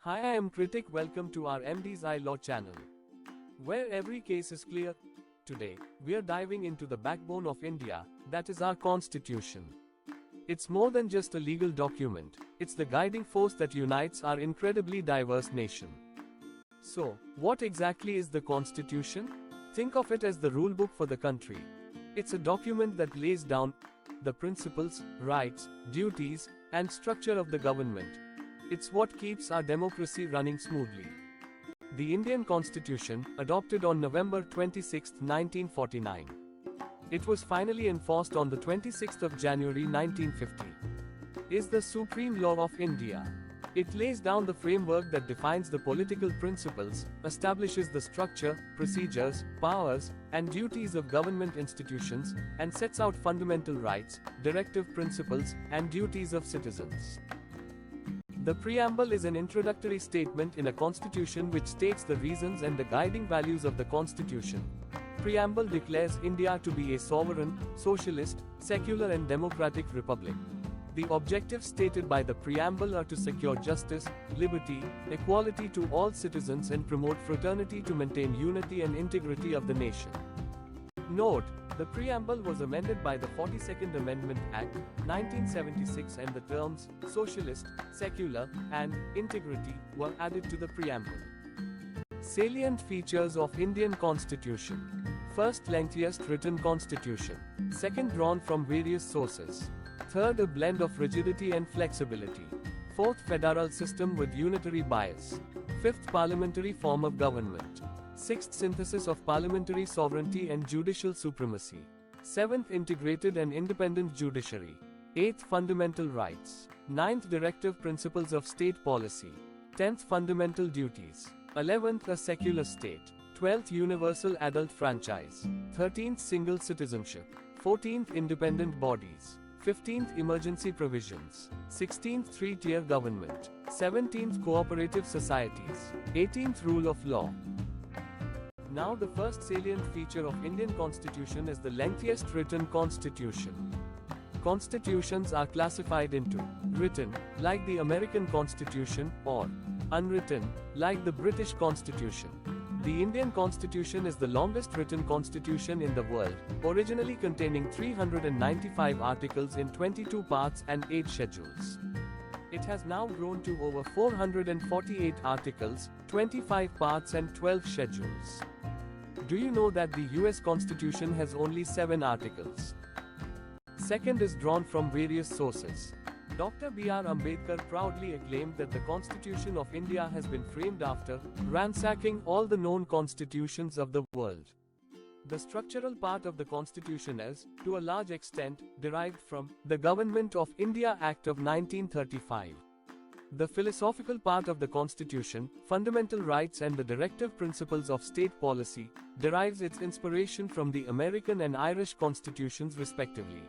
Hi, I am Kritik. Welcome to our MD's I Law channel, where every case is clear. Today, we are diving into the backbone of India, that is our Constitution. It's more than just a legal document, it's the guiding force that unites our incredibly diverse nation. So, what exactly is the Constitution? Think of it as the rulebook for the country. It's a document that lays down the principles, rights, duties, and structure of the government. It's what keeps our democracy running smoothly. The Indian Constitution, adopted on November 26, 1949. It was finally enforced on the 26th of January 1950. Is the supreme law of India. It lays down the framework that defines the political principles, establishes the structure, procedures, powers, and duties of government institutions, and sets out fundamental rights, directive principles, and duties of citizens. The Preamble is an introductory statement in a constitution which states the reasons and the guiding values of the constitution. Preamble declares India to be a sovereign, socialist, secular and democratic republic. The objectives stated by the Preamble are to secure justice, liberty, equality to all citizens and promote fraternity to maintain unity and integrity of the nation. Note, the Preamble was amended by the 42nd Amendment Act, 1976 and the terms, socialist, secular, and integrity, were added to the Preamble. Salient features of Indian Constitution. First, lengthiest written constitution. Second, drawn from various sources. Third, a blend of rigidity and flexibility. Fourth, federal system with unitary bias. Fifth, parliamentary form of government. Sixth, synthesis of parliamentary sovereignty and judicial supremacy. Seventh, integrated and independent judiciary. Eighth, fundamental rights. Ninth, directive principles of state policy. 10th, fundamental duties. 11th, a secular state. 12th, universal adult franchise. 13th, single citizenship. 14th, independent bodies. 15th, emergency provisions. 16th, three-tier government. 17th, cooperative societies. 18th, rule of law. Now the first salient feature of Indian Constitution is the lengthiest written constitution. Constitutions are classified into written, like the American Constitution, or unwritten, like the British Constitution. The Indian Constitution is the longest written constitution in the world, originally containing 395 articles in 22 parts and 8 schedules. It has now grown to over 448 articles, 25 parts and 12 schedules. Do you know that the US Constitution has only 7 articles? Second is drawn from various sources. Dr. B.R. Ambedkar proudly acclaimed that the Constitution of India has been framed after ransacking all the known constitutions of the world. The structural part of the Constitution is, to a large extent, derived from the Government of India Act of 1935. The philosophical part of the Constitution, fundamental rights and the directive principles of state policy, derives its inspiration from the American and Irish constitutions respectively.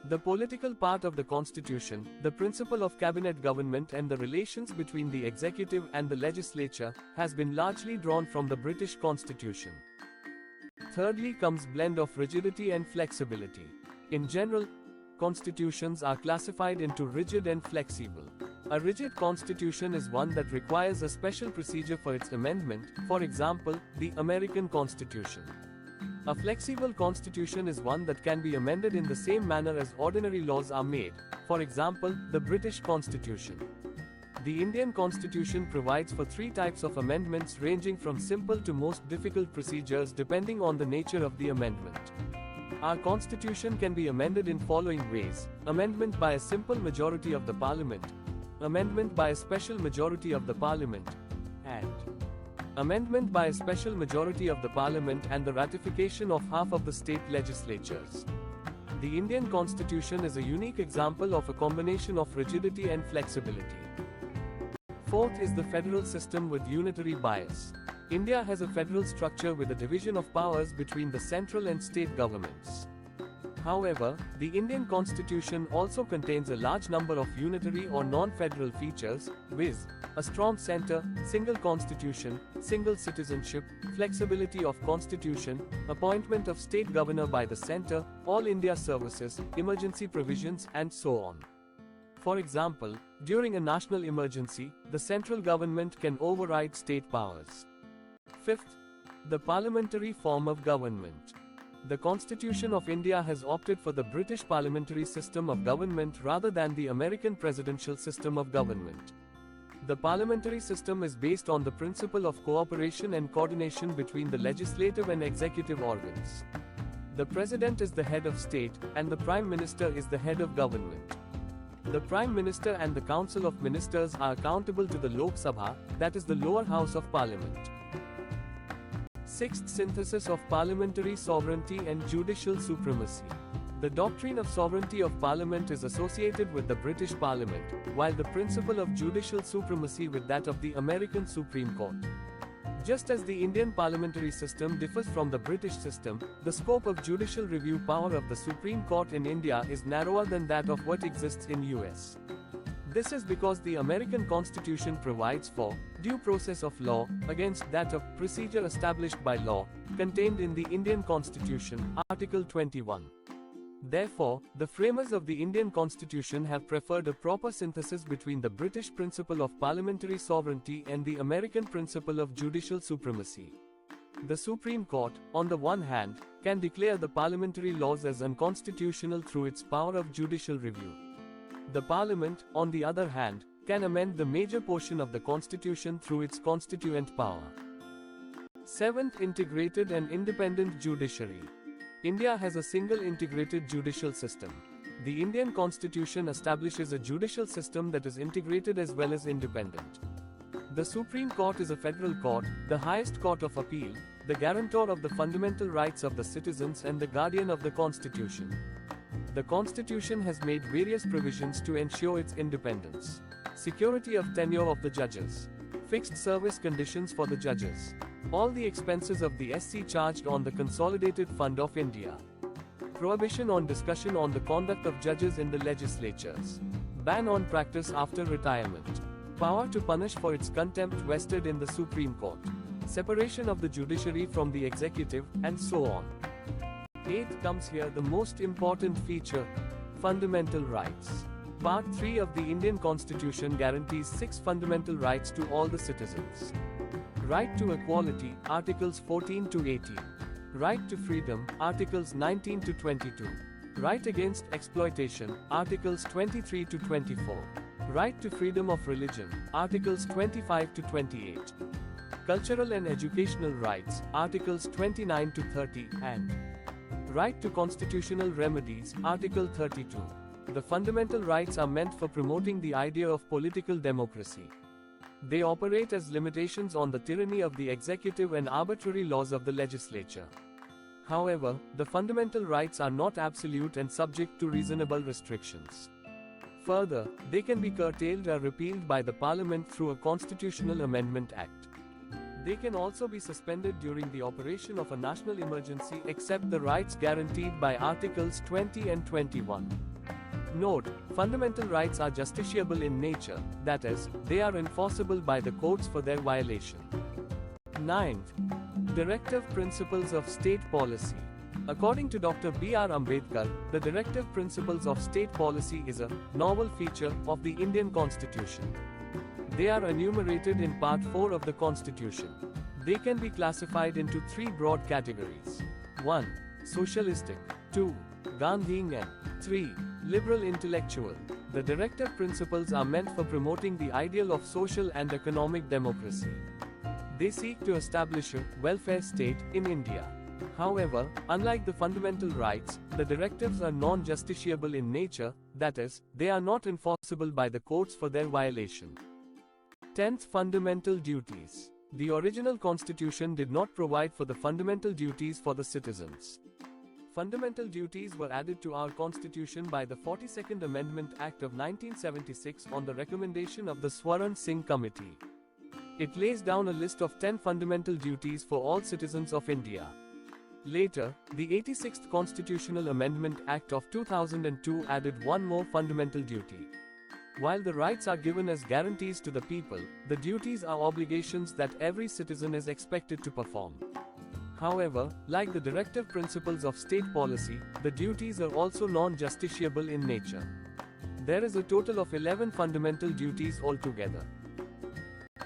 The political part of the Constitution, the principle of cabinet government and the relations between the executive and the legislature, has been largely drawn from the British Constitution. Thirdly comes blend of rigidity and flexibility. In general, constitutions are classified into rigid and flexible. A rigid constitution is one that requires a special procedure for its amendment, for example, the American Constitution. A flexible constitution is one that can be amended in the same manner as ordinary laws are made, for example, the British Constitution. The Indian Constitution provides for 3 types of amendments ranging from simple to most difficult procedures depending on the nature of the amendment. Our Constitution can be amended in following ways: amendment by a simple majority of the Parliament, amendment by a special majority of the Parliament, and amendment by a special majority of the Parliament and the ratification of half of the state legislatures. The Indian Constitution is a unique example of a combination of rigidity and flexibility. Fourth is the federal system with unitary bias. India has a federal structure with a division of powers between the central and state governments. However, the Indian Constitution also contains a large number of unitary or non-federal features, viz., a strong center, single constitution, single citizenship, flexibility of constitution, appointment of state governor by the center, all India services, emergency provisions and so on. For example, during a national emergency, the central government can override state powers. Fifth, the parliamentary form of government. The Constitution of India has opted for the British parliamentary system of government rather than the American presidential system of government. The parliamentary system is based on the principle of cooperation and coordination between the legislative and executive organs. The President is the head of state, and the Prime Minister is the head of government. The Prime Minister and the Council of Ministers are accountable to the Lok Sabha, that is the lower house of Parliament. Sixth, synthesis of parliamentary sovereignty and judicial supremacy. The doctrine of sovereignty of Parliament is associated with the British Parliament, while the principle of judicial supremacy with that of the American Supreme Court. Just as the Indian parliamentary system differs from the British system, the scope of judicial review power of the Supreme Court in India is narrower than that of what exists in US. This is because the American Constitution provides for due process of law against that of procedure established by law, contained in the Indian Constitution, Article 21. Therefore, the framers of the Indian Constitution have preferred a proper synthesis between the British principle of parliamentary sovereignty and the American principle of judicial supremacy. The Supreme Court, on the one hand, can declare the parliamentary laws as unconstitutional through its power of judicial review. The Parliament, on the other hand, can amend the major portion of the Constitution through its constituent power. Seventh, integrated and independent judiciary. India has a single integrated judicial system. The Indian Constitution establishes a judicial system that is integrated as well as independent. The Supreme Court is a federal court, the highest court of appeal, the guarantor of the fundamental rights of the citizens and the guardian of the Constitution. The Constitution has made various provisions to ensure its independence. Security of tenure of the judges. Fixed service conditions for the judges. All the expenses of the SC charged on the Consolidated Fund of India. Prohibition on discussion on the conduct of judges in the legislatures. Ban on practice after retirement. Power to punish for its contempt vested in the Supreme Court. Separation of the judiciary from the executive, and so on. Eighth comes here the most important feature, fundamental rights. Part 3 of the Indian Constitution guarantees 6 fundamental rights to all the citizens. Right to equality, Articles 14 to 18. Right to freedom, Articles 19 to 22. Right against exploitation, Articles 23 to 24. Right to freedom of religion, Articles 25 to 28. Cultural and educational rights, Articles 29 to 30, and right to constitutional remedies, Article 32. The fundamental rights are meant for promoting the idea of political democracy. They operate as limitations on the tyranny of the executive and arbitrary laws of the legislature. However, the fundamental rights are not absolute and subject to reasonable restrictions. Further, they can be curtailed or repealed by the Parliament through a Constitutional Amendment Act. They can also be suspended during the operation of a national emergency except the rights guaranteed by Articles 20 and 21. Note, fundamental rights are justiciable in nature, that is, they are enforceable by the courts for their violation. 9th. Directive Principles of State Policy. According to Dr. B.R. Ambedkar, the Directive Principles of State Policy is a novel feature of the Indian Constitution. They are enumerated in Part 4 of the Constitution. They can be classified into 3 broad categories. 1. Socialistic. 2. Gandhian. 3. Liberal intellectual. The directive principles are meant for promoting the ideal of social and economic democracy. They seek to establish a welfare state in India. However, unlike the fundamental rights, the directives are non-justiciable in nature, that is, they are not enforceable by the courts for their violation. 10th. Fundamental duties. The original constitution did not provide for the fundamental duties for the citizens. Fundamental duties were added to our constitution by the 42nd Amendment Act of 1976 on the recommendation of the Swaran Singh Committee. It lays down a list of 10 fundamental duties for all citizens of India. Later, the 86th Constitutional Amendment Act of 2002 added one more fundamental duty. While the rights are given as guarantees to the people, the duties are obligations that every citizen is expected to perform. However, like the directive principles of state policy, the duties are also non-justiciable in nature. There is a total of 11 fundamental duties altogether.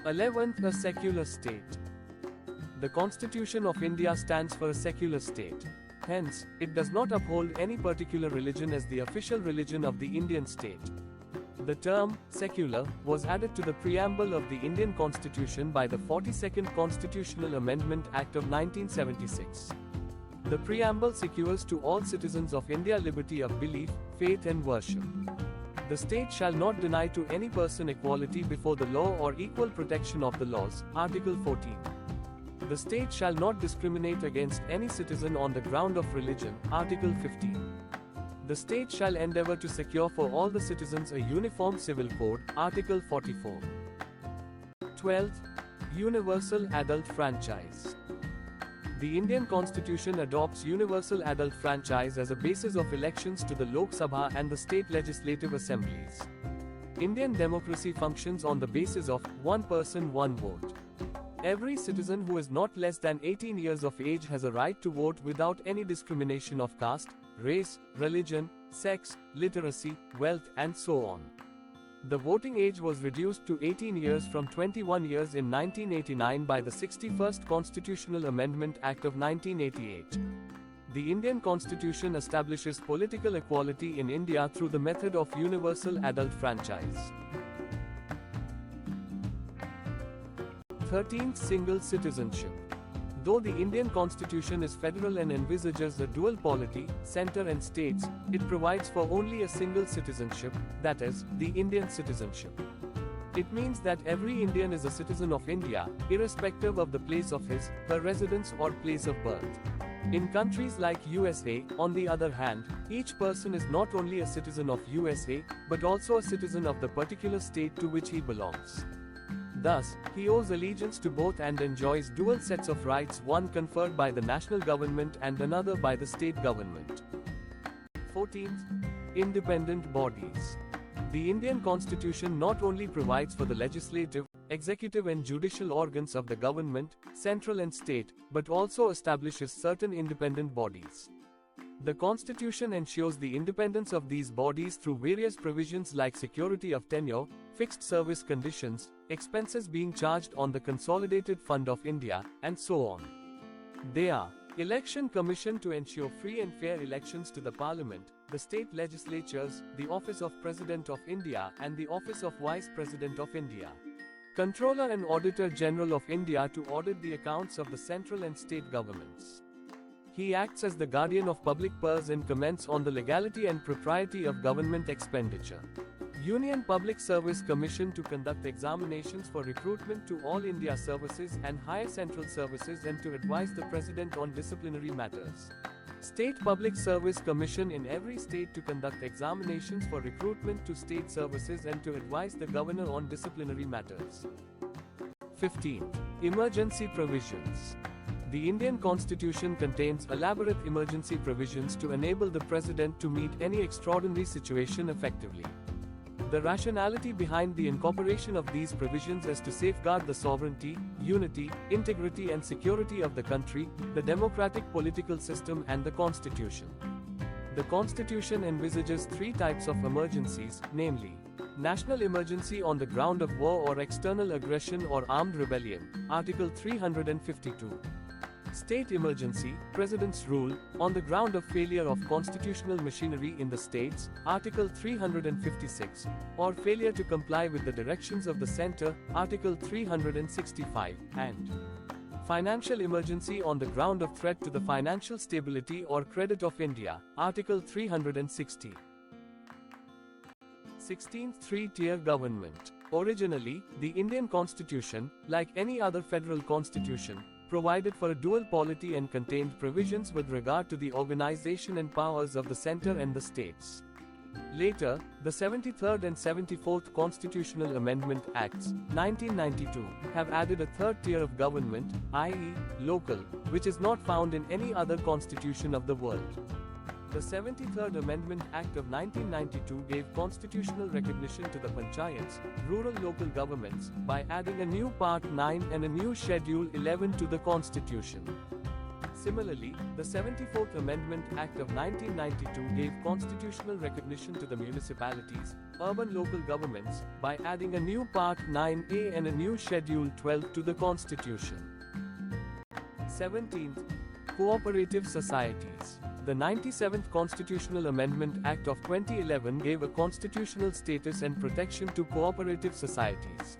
11th, a secular state. The Constitution of India stands for a secular state. Hence, it does not uphold any particular religion as the official religion of the Indian state. The term, secular, was added to the preamble of the Indian Constitution by the 42nd Constitutional Amendment Act of 1976. The preamble secures to all citizens of India liberty of belief, faith and worship. The state shall not deny to any person equality before the law or equal protection of the laws, Article 14. The state shall not discriminate against any citizen on the ground of religion, Article 15. The state shall endeavor to secure for all the citizens a uniform civil code, Article 44. 12th, universal adult franchise. The Indian Constitution adopts universal adult franchise as a basis of elections to the Lok Sabha and the state legislative assemblies. Indian democracy functions on the basis of one person, one vote. Every citizen who is not less than 18 years of age has a right to vote without any discrimination of caste, race, religion, sex, literacy, wealth, and so on. The voting age was reduced to 18 years from 21 years in 1989 by the 61st Constitutional Amendment Act of 1988. The Indian Constitution establishes political equality in India through the method of universal adult franchise. 13th, single citizenship. Though the Indian Constitution is federal and envisages a dual polity, center and states, it provides for only a single citizenship, that is, the Indian citizenship. It means that every Indian is a citizen of India, irrespective of the place of his, her residence or place of birth. In countries like USA, on the other hand, each person is not only a citizen of USA, but also a citizen of the particular state to which he belongs. Thus, he owes allegiance to both and enjoys dual sets of rights, one conferred by the national government and another by the state government. 14th, independent bodies. The Indian Constitution not only provides for the legislative, executive and judicial organs of the government, central and state, but also establishes certain independent bodies. The Constitution ensures the independence of these bodies through various provisions like security of tenure, fixed service conditions, expenses being charged on the Consolidated Fund of India, and so on. They are: Election Commission to ensure free and fair elections to the Parliament, the state legislatures, the Office of President of India and the Office of Vice President of India. Controller and Auditor General of India to audit the accounts of the central and state governments. He acts as the guardian of public purse and comments on the legality and propriety of government expenditure. Union Public Service Commission to conduct examinations for recruitment to all India services and higher central services and to advise the President on disciplinary matters. State Public Service Commission in every state to conduct examinations for recruitment to state services and to advise the Governor on disciplinary matters. 15th, emergency provisions. The Indian Constitution contains elaborate emergency provisions to enable the President to meet any extraordinary situation effectively. The rationality behind the incorporation of these provisions is to safeguard the sovereignty, unity, integrity and security of the country, the democratic political system and the Constitution. The Constitution envisages three types of emergencies, namely, national emergency on the ground of war or external aggression or armed rebellion, Article 352. State emergency, President's rule, on the ground of failure of constitutional machinery in the states, Article 356, or failure to comply with the directions of the centre, Article 365, and financial emergency on the ground of threat to the financial stability or credit of India, Article 360. 16th, three-tier government. Originally, the Indian Constitution, like any other federal constitution, provided for a dual polity and contained provisions with regard to the organization and powers of the center and the states. Later, the 73rd and 74th Constitutional Amendment Acts, 1992, have added a third tier of government, i.e., local, which is not found in any other constitution of the world. The 73rd Amendment Act of 1992 gave constitutional recognition to the panchayats, rural local governments, by adding a new Part 9 and a new Schedule 11 to the Constitution. Similarly, the 74th Amendment Act of 1992 gave constitutional recognition to the municipalities, urban local governments, by adding a new Part 9A and a new Schedule 12 to the Constitution. 17th. Cooperative Societies. The 97th Constitutional Amendment Act of 2011 gave a constitutional status and protection to cooperative societies.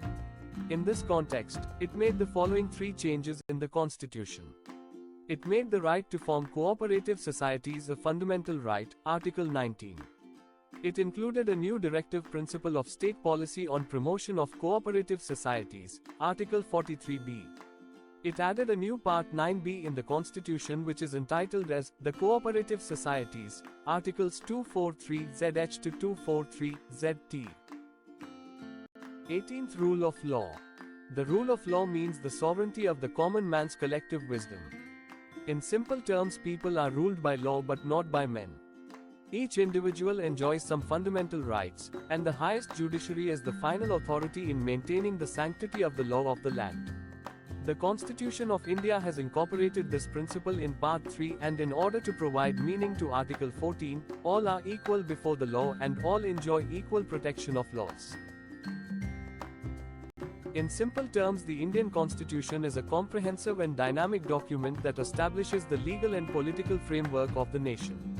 In this context, it made the following three changes in the Constitution. It made the right to form cooperative societies a fundamental right, Article 19. It included a new directive principle of state policy on promotion of cooperative societies, Article 43b. It added a new Part 9b in the Constitution which is entitled as the Cooperative Societies, Articles 243ZH to 243ZT. 18th Rule of Law. The rule of law means the sovereignty of the common man's collective wisdom. In simple terms, people are ruled by law but not by men. Each individual enjoys some fundamental rights, and the highest judiciary is the final authority in maintaining the sanctity of the law of the land. The Constitution of India has incorporated this principle in Part 3, and in order to provide meaning to Article 14, all are equal before the law and all enjoy equal protection of laws. In simple terms, the Indian Constitution is a comprehensive and dynamic document that establishes the legal and political framework of the nation.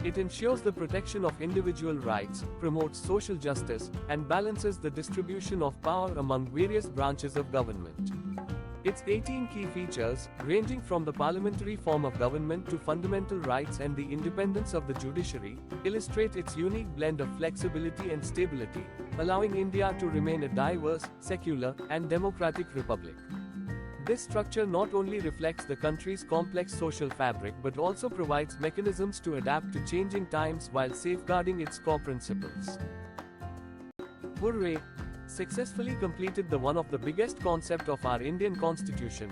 It ensures the protection of individual rights, promotes social justice, and balances the distribution of power among various branches of government. Its 18 key features, ranging from the parliamentary form of government to fundamental rights and the independence of the judiciary, illustrate its unique blend of flexibility and stability, allowing India to remain a diverse, secular, and democratic republic. This structure not only reflects the country's complex social fabric but also provides mechanisms to adapt to changing times while safeguarding its core principles. Hooray! Successfully completed the one of the biggest concept of our Indian Constitution.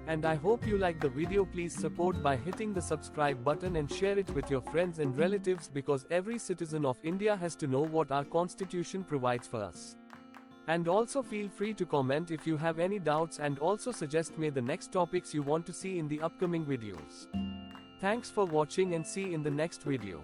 And I hope you like the video. Please support by hitting the subscribe button and share it with your friends and relatives, because every citizen of India has to know what our Constitution provides for us. And also feel free to comment if you have any doubts, and also suggest me the next topics you want to see in the upcoming videos. Thanks for watching and see in the next video.